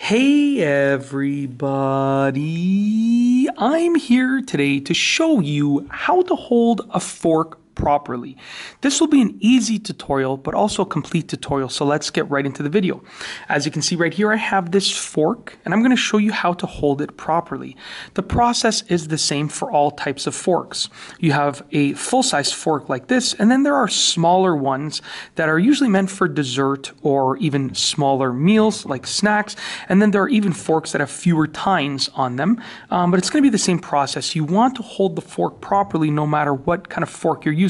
Hey everybody, I'm here today to show you how to hold a fork properly. This will be an easy tutorial, but also a complete tutorial, so let's get right into the video. As you can see right here, I have this fork, and I'm going to show you how to hold it properly. The process is the same for all types of forks. You have a full-size fork like this, and then there are smaller ones that are usually meant for dessert or even smaller meals like snacks, and then there are even forks that have fewer tines on them, but it's going to be the same process. You want to hold the fork properly no matter what kind of fork you're using.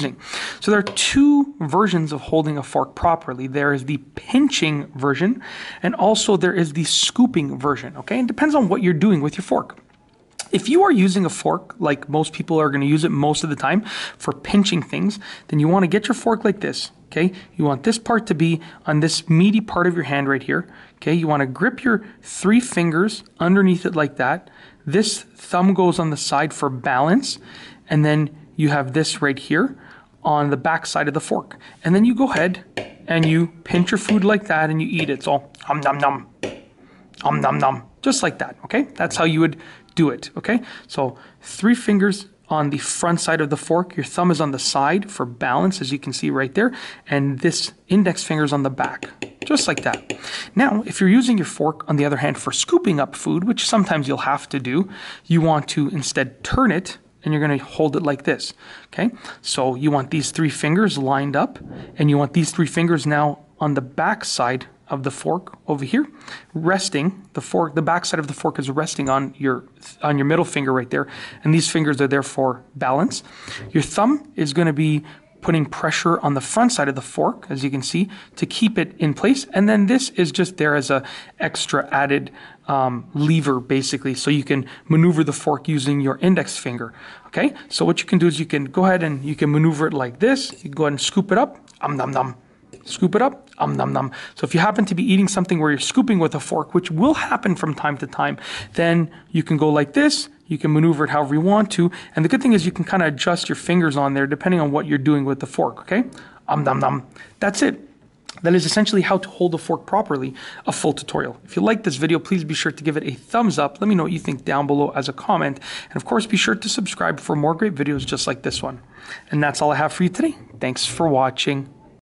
So there are two versions of holding a fork properly. There is the pinching version, and also there is the scooping version, okay? It depends on what you're doing with your fork. If you are using a fork, like most people are going to use it most of the time for pinching things, then you want to get your fork like this, okay? You want this part to be on this meaty part of your hand right here, okay? You want to grip your 3 fingers underneath it like that. This thumb goes on the side for balance, and then you have this right here on the back side of the fork. And then you go ahead and you pinch your food like that and you eat it. So, nom nom, nom nom, just like that, okay? That's how you would do it, okay? So 3 fingers on the front side of the fork. Your thumb is on the side for balance, as you can see right there. And this index finger is on the back, just like that. Now, if you're using your fork, on the other hand, for scooping up food, which sometimes you'll have to do, you want to instead turn it, and you're going to hold it like this, okay? So you want these 3 fingers lined up, and you want these 3 fingers now on the back side of the fork over here, resting. The back side of the fork is resting on your middle finger right there, and these fingers are there for balance. Your thumb is going to be putting pressure on the front side of the fork, as you can see, to keep it in place. And then this is just there as a extra added lever, basically, so you can maneuver the fork using your index finger. Okay, so what you can do is you can go ahead and you can maneuver it like this. You can go ahead and scoop it up, nom nom. Scoop it up, nom nom. So if you happen to be eating something where you're scooping with a fork, which will happen from time to time, then you can go like this. You can maneuver it however you want to. And the good thing is you can kind of adjust your fingers on there depending on what you're doing with the fork, okay? Nom nom. That's it. That is essentially how to hold a fork properly, a full tutorial. If you like this video, please be sure to give it a thumbs up. Let me know what you think down below as a comment. And of course, be sure to subscribe for more great videos just like this one. And that's all I have for you today. Thanks for watching.